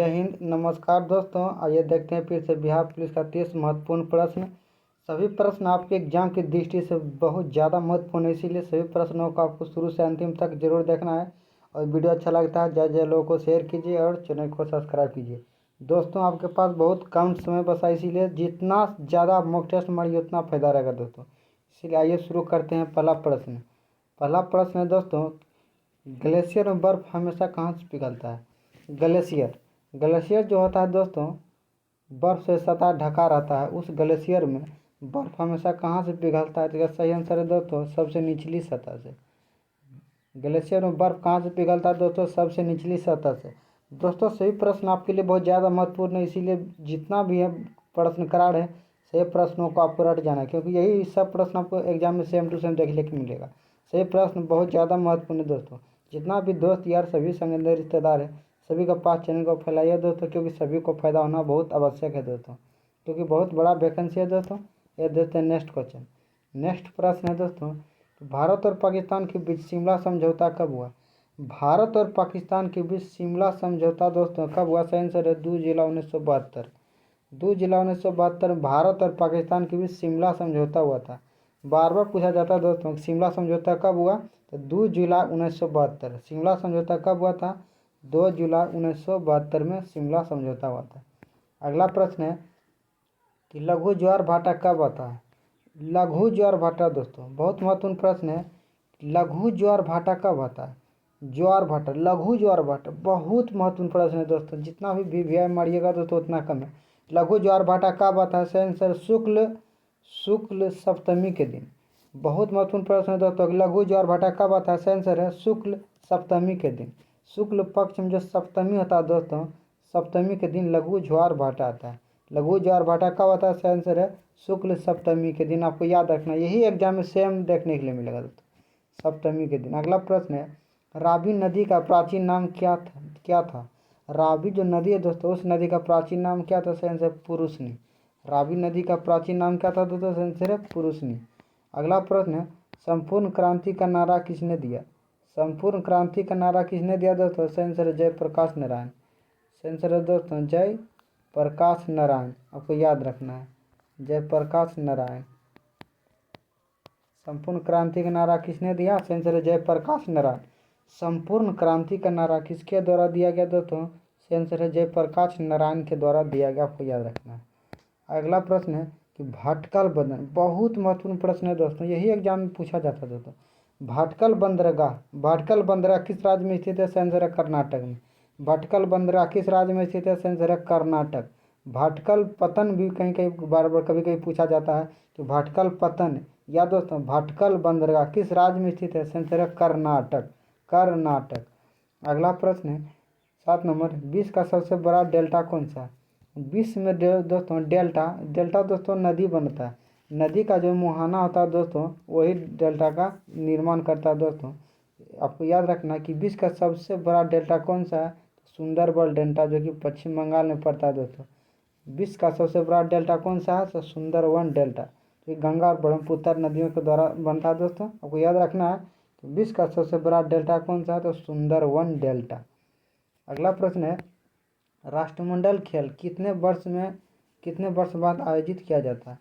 जय हिंद। नमस्कार दोस्तों, आइए देखते हैं फिर से बिहार पुलिस का 30 महत्वपूर्ण प्रश्न। सभी प्रश्न आपके एग्जाम की दृष्टि से बहुत ज़्यादा महत्वपूर्ण है, इसीलिए सभी प्रश्नों को आपको शुरू से अंतिम तक जरूर देखना है। और वीडियो अच्छा लगता है जय लोगों को शेयर कीजिए और चैनल को सब्सक्राइब कीजिए। दोस्तों, आपके पास बहुत कम समय बचा, इसीलिए जितना ज़्यादा आप मॉक टेस्ट मारिए उतना फ़ायदा रहेगा दोस्तों। इसीलिए आइए शुरू करते हैं। पहला प्रश्न है दोस्तों, ग्लेशियर में बर्फ़ हमेशा कहाँ से पिघलता है? ग्लेशियर जो होता है दोस्तों, बर्फ़ से सतह ढका रहता है। उस ग्लेशियर में बर्फ़ हमेशा कहाँ से पिघलता है? तो इसका सही आंसर है दोस्तों, सबसे निचली सतह से। ग्लेशियर में बर्फ़ कहाँ से पिघलता है दोस्तों? सबसे निचली सतह से। दोस्तों, सभी प्रश्न आपके लिए बहुत ज़्यादा महत्वपूर्ण है, इसीलिए जितना भी है प्रश्न करार है सभी प्रश्नों को आपको रट जाना है, क्योंकि यही सब प्रश्न आपको एग्जाम में सेम टू सेम देखने को मिलेगा। सभी प्रश्न बहुत ज़्यादा महत्वपूर्ण है दोस्तों। जितना भी दोस्त यार, सभी संगीन रिश्तेदार है, सभी के पास चैनल को फैलाइए दोस्तों, क्योंकि सभी को फायदा होना बहुत आवश्यक है दोस्तों, क्योंकि बहुत बड़ा वैकेंसी है दोस्तों। ये देखते हैं नेक्स्ट क्वेश्चन। नेक्स्ट प्रश्न है दोस्तों, भारत और पाकिस्तान के बीच शिमला समझौता कब हुआ? भारत और पाकिस्तान के बीच शिमला समझौता दोस्तों कब हुआ? सही आंसर है 2 जुलाई 1972। 2 जुलाई 1972 भारत और पाकिस्तान के बीच शिमला समझौता हुआ था। बार बार पूछा जाता है दोस्तों, शिमला समझौता कब हुआ? तो 2 जुलाई 1972। शिमला समझौता कब हुआ था? 2 जुलाई 1972 में शिमला समझौता हुआ था। अगला प्रश्न है कि लघु ज्वार भाटा कब आता है? लघु ज्वार भाटा दोस्तों बहुत महत्वपूर्ण प्रश्न है। लघु ज्वार भाटा कब आता है? ज्वार भाटा, लघु ज्वार भाटा बहुत महत्वपूर्ण प्रश्न है दोस्तों। जितना भी वीवीआई मारिएगा दोस्तों उतना कम है। लघु ज्वार भाटा कब आता है? सही आंसर शुक्ल सप्तमी के दिन। बहुत महत्वपूर्ण प्रश्न है दोस्तों, लघु ज्वार भाटा कब आता है? सही आंसर है शुक्ल सप्तमी के दिन। शुक्ल पक्ष में जो सप्तमी होता है दोस्तों, सप्तमी के दिन लघु ज्वार भाटा आता है। लघु ज्वार भाटा कब आता है? सही आंसर है शुक्ल सप्तमी के दिन। आपको याद रखना, यही एग्जाम में सेम देखने के लिए मिलेगा दोस्तों, सप्तमी के दिन। अगला प्रश्न है, रावी नदी का प्राचीन नाम क्या था? रावी जो नदी है दोस्तों, उस नदी का प्राचीन नाम क्या था? सही आंसर पुरुषनी। रावी नदी का प्राचीन नाम क्या था दोस्तों? सही आंसर है पुरुषनी। अगला प्रश्न है, संपूर्ण क्रांति का नारा किसने दिया? संपूर्ण क्रांति का नारा किसने दिया दोस्तों? सही आंसर है जयप्रकाश नारायण। सही आंसर है दोस्तों जयप्रकाश नारायण। आपको याद रखना है, जयप्रकाश नारायण। संपूर्ण क्रांति का नारा किसने दिया? सही आंसर है जयप्रकाश नारायण। संपूर्ण क्रांति का नारा किसके द्वारा दिया गया दोस्तों? सही आंसर है जयप्रकाश नारायण के द्वारा दिया गया। आपको याद रखना है। अगला प्रश्न है कि भाटकल बंदर, बहुत महत्वपूर्ण प्रश्न है दोस्तों, यही एग्जाम में पूछा जाता है दोस्तों। भाटकल बंदरगाह किस राज्य में स्थित है? सही आंसर है कर्नाटक में। भाटकल बंदरगाह किस राज्य में स्थित है? सही आंसर है कर्नाटक। भाटकल पतन भी कहीं कहीं बार बार कभी कभी पूछा जाता है कि भाटकल पतन, या दोस्तों भाटकल बंदरगाह किस राज्य में स्थित है? सही आंसर है कर्नाटक। अगला प्रश्न है 7 नंबर, विश्व का सबसे बड़ा डेल्टा कौन सा है? विश्व में दोस्तों डेल्टा दोस्तों नदी बनता है। नदी का जो मुहाना होता है दोस्तों, वही डेल्टा का निर्माण करता है दोस्तों। आपको याद रखना है कि विश्व का सबसे बड़ा डेल्टा कौन सा है? सुंदरबन डेल्टा, जो कि पश्चिम बंगाल में पड़ता है दोस्तों। विश्व का सबसे बड़ा डेल्टा कौन सा है? तो सुंदरबन डेल्टा, जो गंगा और ब्रह्मपुत्र नदियों के द्वारा बनता है दोस्तों। आपको याद रखना है कि विश्व का सबसे बड़ा डेल्टा कौन सा है? तो सुंदरबन डेल्टा। अगला प्रश्न है, राष्ट्रमंडल खेल कितने वर्ष बाद आयोजित किया जाता है?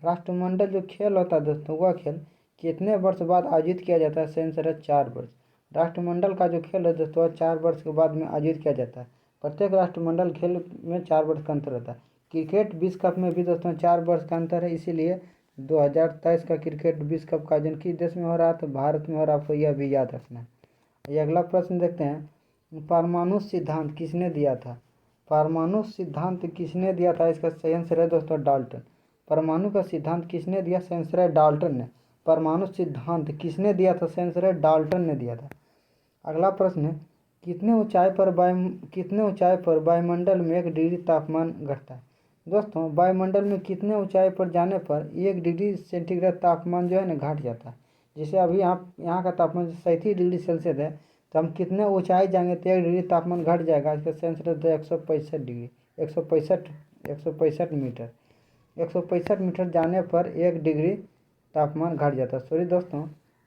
राष्ट्रमंडल जो खेल होता है दोस्तों, वह खेल कितने वर्ष बाद आयोजित किया जाता है? सही आंसर है 4 वर्ष। राष्ट्रमंडल का जो खेल है दोस्तों 4 वर्ष के बाद में आयोजित किया जाता है। प्रत्येक राष्ट्रमंडल खेल में 4 वर्ष का अंतर रहता है। क्रिकेट विश्व कप में भी दोस्तों 4 वर्ष का अंतर है, इसीलिए 2023 का क्रिकेट विश्व कप का आयोजन किस देश में हो रहा है? तो भारत में हो रहा है। आपको यह भी याद रखना है। ये अगला प्रश्न देखते हैं, परमाणु सिद्धांत किसने दिया था? परमाणु सिद्धांत किसने दिया था? इसका सही आंसर है दोस्तों डाल्टन। परमाणु का सिद्धांत किसने दिया? सही आंसर है डाल्टन ने। परमाणु सिद्धांत किसने दिया था? सही आंसर है डाल्टन ने दिया था। अगला प्रश्न है, कितने ऊंचाई पर वायुमंडल में 1 डिग्री तापमान घटता है? दोस्तों, वायुमंडल में कितने ऊंचाई पर जाने पर 1 डिग्री सेंटीग्रेड तापमान जो है ना घट जाता है? जैसे अभी यहाँ का तापमान 37 डिग्री सेल्सियस है, तो हम कितने ऊंचाई जाएंगे तो 1 डिग्री तापमान घट जाएगा? इसका सही आंसर है 165 डिग्री, 165 मीटर। 165 मीटर जाने पर 1 डिग्री तापमान घट जाता है। सॉरी दोस्तों,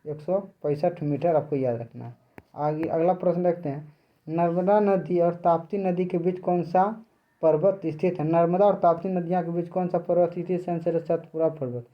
165 मीटर आपको याद रखना है। आगे अगला प्रश्न देखते हैं, नर्मदा नदी और ताप्ती नदी के बीच कौन सा पर्वत स्थित है? नर्मदा और ताप्ती नदियाँ के बीच कौन सा पर्वत स्थित है? इसका आंसर है सतपुरा पर्वत।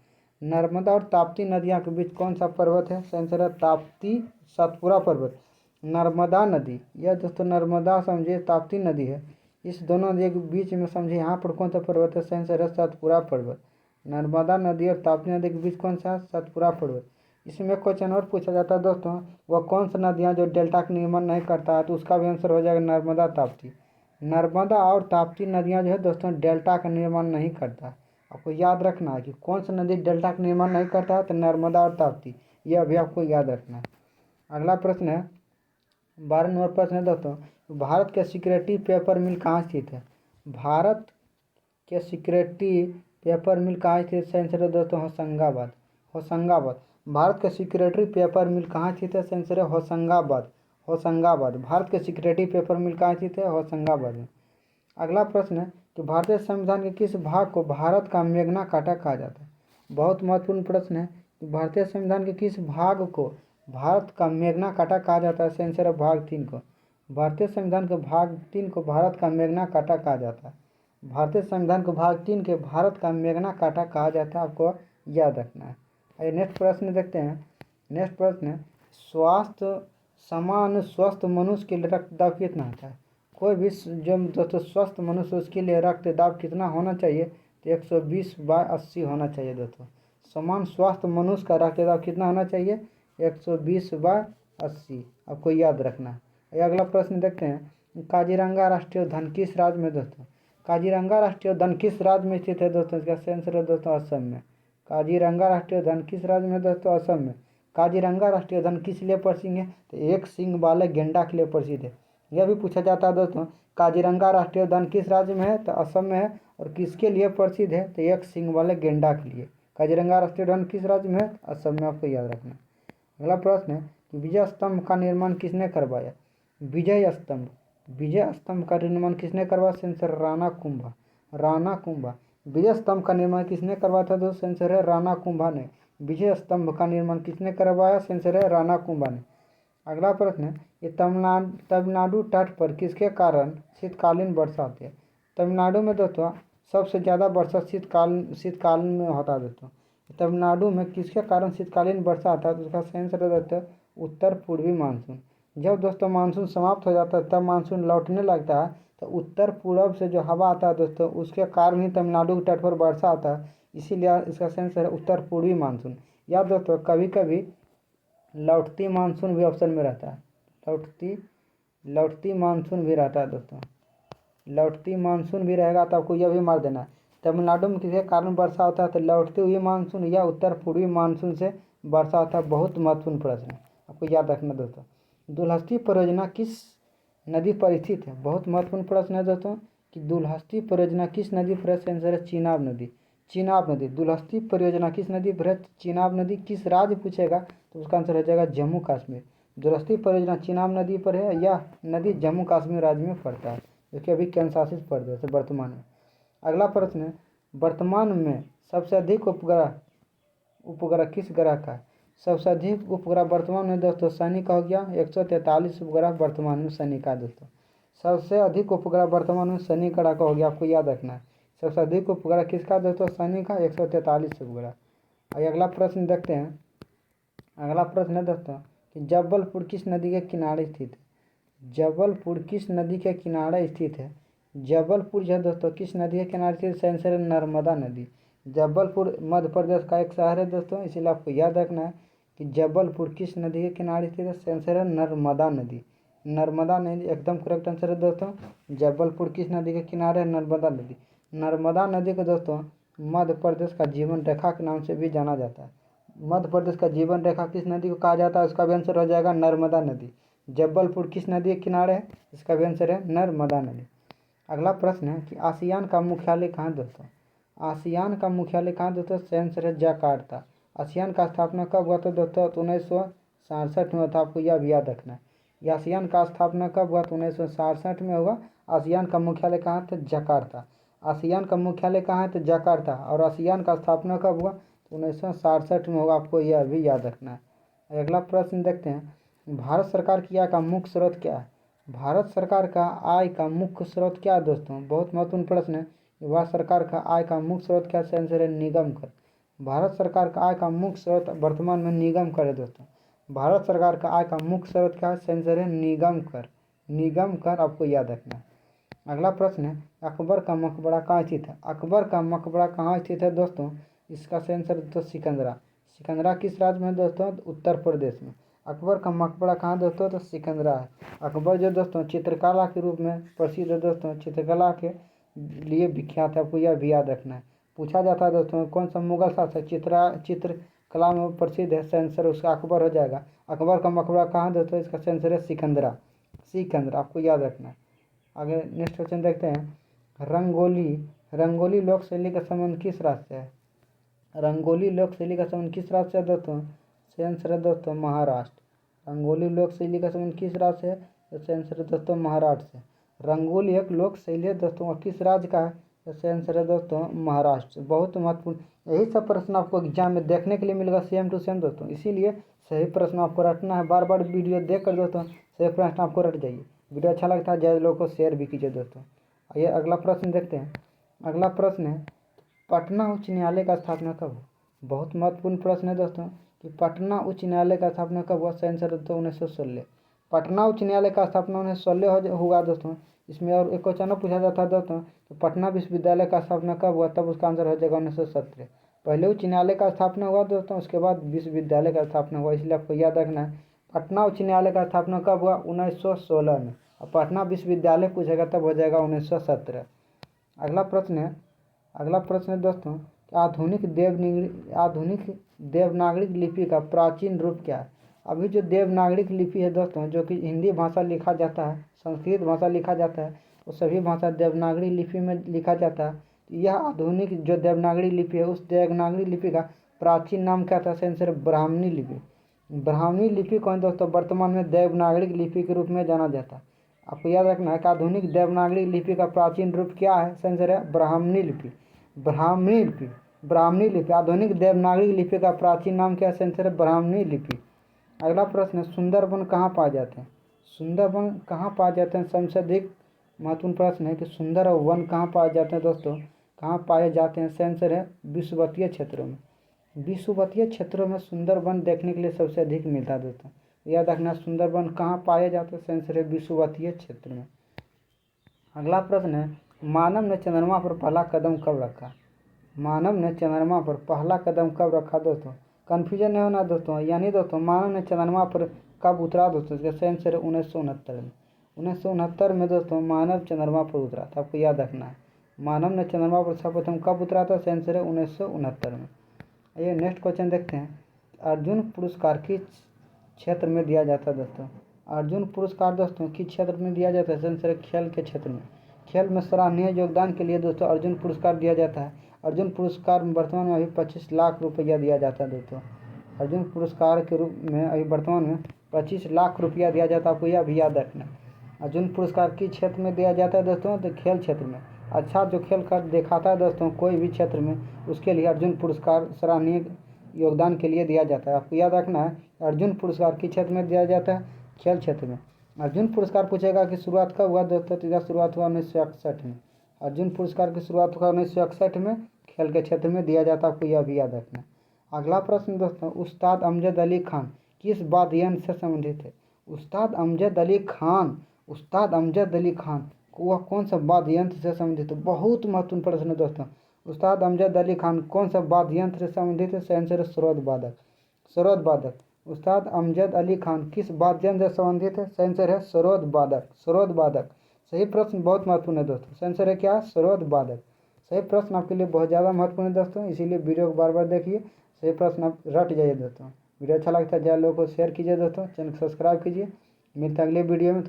नर्मदा और ताप्ती नदियाँ के बीच कौन सा पर्वत है? इसका आंसर है ताप्ती सतपुरा पर्वत। नर्मदा नदी, यह दोस्तों नर्मदा समझिए ताप्ती नदी है, इस दोनों नदी के बीच में समझिए यहाँ पर कौन सा पर्वत है? इसका आंसर है सतपुरा पर्वत। नर्मदा नदी और ताप्ती नदी के बीच कौन सा? सतपुरा पर्वत। इसमें क्वेश्चन और पूछा जाता है दोस्तों, वह कौन सा नदियाँ जो डेल्टा का निर्माण नहीं करता है? तो उसका भी आंसर हो जाएगा नर्मदा ताप्ती। नर्मदा और ताप्ती नदियाँ जो है दोस्तों डेल्टा का निर्माण नहीं करता। आपको याद रखना है कि कौन सा नदी डेल्टा का निर्माण नहीं करता है, तो नर्मदा और ताप्ती, यह भी आपको याद रखना है। अगला प्रश्न है 12 नंबर प्रश्न है दोस्तों, भारत के सिक्योरिटी पेपर मिल कहाँ स्थित है? भारत के सिक्योरिटी पेपर मिल कहाँ स्थित है? आंसर है दोस्तों होशंगाबाद। होशंगाबाद। भारत के सिक्योरिटी पेपर मिल कहाँ स्थित है? आंसर है होशंगाबाद। होशंगाबाद। भारत के सिक्योरिटी पेपर मिल कहाँ स्थित है? होशंगाबाद में। अगला प्रश्न है कि भारतीय संविधान के किस भाग को भारत का मेग्ना कार्टा कहा जाता है? बहुत महत्वपूर्ण प्रश्न है कि भारतीय संविधान के किस भाग को भारत का मेग्ना कार्टा कहा जाता है? आंसर है भाग 3 को। भारतीय संविधान के भाग 3 को भारत का मेग्ना कार्टा कहा जाता है। भारतीय संविधान को भाग 3 के भारत का मेग्ना कार्टा कहा जाता है, आपको याद रखना है। आइए नेक्स्ट प्रश्न देखते हैं। नेक्स्ट प्रश्न है स्वास्थ्य समान स्वस्थ मनुष्य के लिए रक्तदाब कितना होता है? कोई भी जो दोस्तों स्वस्थ मनुष्य उसके लिए रक्तदाब कितना होना चाहिए? तो 120/80 होना चाहिए दोस्तों। समान स्वस्थ मनुष्य का रक्तदाब कितना होना चाहिए? 120/80, आपको याद रखना है। अगला प्रश्न देखते हैं, काजीरंगा राष्ट्रीय उद्यान किस राज्य में दोस्तों? काजीरंगा राष्ट्रीय उद्यान किस राज्य में स्थित है दोस्तों? इसका आंसर है दोस्तों असम में। काजीरंगा राष्ट्रीय उद्यान किस राज्य में दोस्तों? असम में। काजीरंगा राष्ट्रीय उद्यान किस लिए प्रसिद्ध है? तो एक सींग वाले गेंडा के लिए प्रसिद्ध है। यह भी पूछा जाता है दोस्तों, काजीरंगा राष्ट्रीय उद्यान किस राज्य में है? तो असम में है। और किसके लिए प्रसिद्ध है? तो एक सींग वाले गेंडा के लिए। काजीरंगा राष्ट्रीय उद्यान किस राज्य में है? असम में, आपको याद रखना। अगला प्रश्न है कि विजय स्तंभ का निर्माण किसने करवाया? विजय स्तंभ। विजय स्तंभ का निर्माण किसने करवाया? आंसर राणा कुंभा। राणा कुंभा। विजय स्तंभ का निर्माण किसने करवाया था दोस्तों? आंसर है राणा कुंभा ने। विजय स्तंभ का निर्माण किसने करवाया? आंसर है राणा कुंभा ने। अगला प्रश्न है ये तमिलनाडु तट पर किसके कारण शीतकालीन वर्षा होती है? तमिलनाडु में दोस्तों सबसे ज़्यादा वर्षा शीतकाल में होता है दोस्तों। तमिलनाडु में किसके कारण शीतकालीन वर्षा आता है? तो उसका आंसर है दोस्तों उत्तर पूर्वी मानसून। जब दोस्तों मानसून समाप्त हो जाता है तब मानसून लौटने लगता है, तो उत्तर पूर्व से जो हवा आता है दोस्तों उसके कारण ही तमिलनाडु के तट पर वर्षा आता है, इसीलिए इसका आंसर है उत्तर पूर्वी मानसून। या दोस्तों कभी कभी लौटती मानसून भी ऑप्शन में रहता है। लौटती मानसून भी रहता है दोस्तों। लौटती मानसून भी रहेगा तो आपको यह भी मार देना है। तमिलनाडु में किसी कारण वर्षा होता है तो लौटती हुई मानसून या उत्तर पूर्वी मानसून से वर्षा होता है। बहुत महत्वपूर्ण प्रश्न है, आपको याद रखना दोस्तों। दुलहस्ती परियोजना किस नदी पर स्थित है? बहुत महत्वपूर्ण प्रश्न है दोस्तों कि दुलहस्ती परियोजना किस नदी पर है? आंसर है चिनाब नदी। चिनाब नदी। दुलहस्ती परियोजना किस नदी पर है? चिनाब नदी। किस राज्य पूछेगा तो उसका आंसर हो जाएगा जम्मू कश्मीर। दुलहस्ती परियोजना चिनाब नदी पर है। यह नदी जम्मू कश्मीर राज्य में पड़ता है, जो कि अभी केंद्र शासित प्रदेश है वर्तमान में। अगला प्रश्न है वर्तमान में सबसे अधिक उपग्रह किस ग्रह का है? सबसे अधिक उपग्रह वर्तमान में दोस्तों शनि का हो गया। 143 उपग्रह वर्तमान में शनि का दोस्तों। सबसे अधिक उपग्रह वर्तमान में शनि ग्रह का हो गया, आपको याद रखना है। सबसे अधिक उपग्रह किसका दोस्तों? शनि का 143 उपग्रह। अगला प्रश्न देखते हैं। अगला प्रश्न है दोस्तों कि जबलपुर किस नदी के किनारे स्थित है? जबलपुर किस नदी के किनारे स्थित है? जबलपुर जो है दोस्तों किस नदी के किनारे स्थित? आंसर है नर्मदा नदी। जबलपुर मध्य प्रदेश का एक शहर है दोस्तों, इसीलिए आपको याद रखना है कि जबलपुर किस नदी के किनारे स्थित है? आंसर है नर्मदा नदी। नर्मदा नदी एकदम करेक्ट आंसर है दोस्तों। जबलपुर किस नदी के किनारे है? नर्मदा नदी। नर्मदा नदी को दोस्तों मध्य प्रदेश का जीवन रेखा के नाम से भी जाना जाता है। मध्य प्रदेश का जीवन रेखा किस नदी को कहा जाता है? उसका भी आंसर हो जाएगा नर्मदा नदी। जबलपुर किस नदी के किनारे है? इसका भी आंसर है नर्मदा नदी। अगला प्रश्न है कि आसियान का मुख्यालय कहाँ दोस्तों? आसियान का मुख्यालय कहाँ दोस्तों? आंसर है जकार्ता। आसियान का स्थापना कब हुआ था दोस्तों? 1967 में था, आपको यह भी याद रखना है। ये आसियान का स्थापना कब हुआ? 1967 में हुआ। आसियान का मुख्यालय कहाँ था? जकार्ता। आसियान का मुख्यालय कहाँ है? तो जकार्ता। और आसियान का स्थापना कब हुआ? 1967 में होगा, आपको यह भी याद रखना है। अगला प्रश्न देखते हैं, भारत सरकार की आय का मुख्य स्रोत क्या है? भारत सरकार का आय का मुख्य स्रोत क्या है दोस्तों? बहुत महत्वपूर्ण प्रश्न है। भारत सरकार का आय का मुख्य स्रोत क्या है? आंसर है निगम कर। भारत सरकार का आय का मुख्य स्रोत वर्तमान में निगम कर है दोस्तों। भारत सरकार का आय का मुख्य स्रोत क्या है? आंसर है निगम कर। निगम कर आपको याद रखना है। अगला प्रश्न है, अकबर का मकबरा कहाँ स्थित है? अकबर का मकबरा कहाँ स्थित है दोस्तों? इसका आंसर दोस्तों सिकंदरा। सिकंदरा किस राज्य में दोस्तों? उत्तर प्रदेश में। अकबर का मकबरा कहाँ दोस्तों? तो सिकंदरा है। अकबर जो दोस्तों चित्रकला के रूप में प्रसिद्ध है दोस्तों, चित्रकला के लिए विख्यात है, आपको यह भी याद रखना है। पूछा जाता है दोस्तों कौन सा मुगल शासक चित्रकला में प्रसिद्ध है? आंसर उसका अकबर हो जाएगा। अकबर का मकबरा कहाँ दोस्तों? इसका आंसर है सिकंदरा। सिकंदरा आपको याद रखना है। आगे नेक्स्ट क्वेश्चन देखते हैं, रंगोली रंगोली लोक शैली का संबंध किस राज्य से है? रंगोली लोक शैली का संबंध किस राज्य से है दोस्तों? आंसर है दोस्तों महाराष्ट्र। रंगोली लोक शैली का संबंध किस राज्य से है? आंसर है दोस्तों महाराष्ट्र से। रंगोली एक लोक शैली है दोस्तों, और किस राज्य का है? आंसर है दोस्तों महाराष्ट्र। बहुत महत्वपूर्ण, यही सब प्रश्न आपको एग्जाम में देखने के लिए मिलेगा सेम टू सेम दोस्तों, इसीलिए सही प्रश्न आपको रटना है। बार बार वीडियो देख कर दोस्तों सही प्रश्न आपको रट जाइए। वीडियो अच्छा लगता है ज़्यादा लोगों को शेयर भी कीजिए दोस्तों। आइए अगला प्रश्न देखते हैं। अगला प्रश्न है, पटना उच्च न्यायालय का स्थापना कब हुआ? बहुत महत्वपूर्ण प्रश्न है दोस्तों कि पटना उच्च न्यायालय का स्थापना कब हुआ? आंसर दोस्तों 1916। पटना उच्च न्यायालय का स्थापना 1916 हुआ दोस्तों। इसमें और एक क्वेश्चन पूछा जाता है दोस्तों तो पटना विश्वविद्यालय का स्थापना कब हुआ? तब उसका आंसर हो जाएगा 1917। पहले उच्च न्यायालय का स्थापना हुआ दोस्तों, उसके बाद विश्वविद्यालय का स्थापना हुआ, इसलिए आपको याद रखना है। पटना उच्च न्यायालय का स्थापना कब हुआ? 1916 में। और पटना विश्वविद्यालय पूछेगा तब हो जाएगा 1917। अगला प्रश्न है दोस्तों, आधुनिक देवनागरी लिपि का प्राचीन रूप क्या है? अभी जो देवनागरी लिपि है दोस्तों, जो कि हिंदी भाषा लिखा जाता है, संस्कृत भाषा लिखा जाता है, वो सभी भाषा देवनागरी लिपि में लिखा जाता है। यह आधुनिक जो देवनागरी लिपि है, उस देवनागरी लिपि का प्राचीन नाम क्या था? आंसर ब्राह्मणी लिपि। ब्राह्मणी लिपि को दोस्तों वर्तमान में देवनागरी लिपि के रूप में जाना जाता है। आपको याद रखना है कि आधुनिक देवनागरी लिपि का प्राचीन रूप क्या है? आंसर है ब्राह्मणी लिपि। ब्राह्मणी लिपि आधुनिक देवनागरी लिपि का प्राचीन नाम क्या है? आंसर है ब्राह्मणी लिपि। अगला प्रश्न है, सुंदरबन कहाँ पाए जाते हैं? सुंदरबन कहाँ पाए जाते हैं? सबसे अधिक महत्वपूर्ण प्रश्न है कि सुंदरवन कहाँ पाए जाते हैं दोस्तों? कहाँ पाए जाते हैं? आंसर है विषुवतीय क्षेत्रों में। विषुवतीय क्षेत्रों में सुंदरबन देखने के लिए सबसे अधिक मिलता है दोस्तों। याद रखना सुंदरबन कहाँ पाए जाते हैं? आंसर है विषुवतीय क्षेत्र में। अगला प्रश्न है, मानव ने चंद्रमा पर पहला कदम कब रखा? मानव ने चंद्रमा पर पहला कदम कब रखा दोस्तों? कन्फ्यूजन नहीं होना दोस्तों, यानी दोस्तों मानव ने चंद्रमा पर कब उतरा दोस्तों? इसका आंसर है 1969 में। 1969 में दोस्तों मानव चंद्रमा पर उतरा था, आपको याद रखना है। मानव ने चंद्रमा पर सर्वप्रथम कब उतरा था? आंसर है 1969 में। आइए नेक्स्ट क्वेश्चन देखते हैं, अर्जुन पुरस्कार किस क्षेत्र में दिया जाता है दोस्तों? अर्जुन पुरस्कार दोस्तों किस क्षेत्र में दिया जाता है? आंसर है खेल के क्षेत्र में। खेल में सराहनीय योगदान के लिए दोस्तों अर्जुन पुरस्कार दिया जाता है। अर्जुन पुरस्कार वर्तमान में अभी 25 लाख रुपया दिया जाता है दोस्तों। अर्जुन पुरस्कार के रूप में अभी वर्तमान में 25 लाख रुपया दिया जाता है, आपको यह भी याद रखना है। अर्जुन पुरस्कार किस क्षेत्र में दिया जाता है दोस्तों? तो खेल क्षेत्र में। अच्छा जो खेल कर दिखाता है दोस्तों कोई भी क्षेत्र में, उसके लिए अर्जुन पुरस्कार सराहनीय योगदान के लिए दिया जाता है। आपको याद रखना है अर्जुन पुरस्कार किस क्षेत्र में दिया जाता है? खेल क्षेत्र में। अर्जुन पुरस्कार पूछेगा कि शुरुआत कब हुआ दोस्तों? तो इसका शुरुआत हुआ 1961 में। अर्जुन पुरस्कार की शुरुआत हुआ 1961 में, खेल के क्षेत्र में दिया जाता है, आपको यह भी याद रखना है। अगला प्रश्न दोस्तों, उस्ताद अमजद अली खान किस वाद्ययंत्र से संबंधित है? उस्ताद अमजद अली खान वह कौन सा वाद्ययंत्र से संबंधित है? बहुत महत्वपूर्ण प्रश्न है दोस्तों। उस्ताद अमजद अली खान कौन सा वाद्ययंत्र से संबंधित है? आंसर है सरोद वादक। उस्ताद अमजद अली खान किस वाद्ययंत्र से संबंधित है? आंसर है सरोद वादक। सही प्रश्न बहुत महत्वपूर्ण है दोस्तों। आंसर है क्या? सरोद वादक। सही प्रश्न आपके लिए बहुत ज़्यादा महत्वपूर्ण है दोस्तों, इसीलिए वीडियो को बार बार देखिए, सही प्रश्न आप रट जाइए दोस्तों। वीडियो अच्छा लगता है ज़्यादा लोगों को शेयर कीजिए दोस्तों, चैनल को सब्सक्राइब कीजिए। मिलते हैं अगले वीडियो में।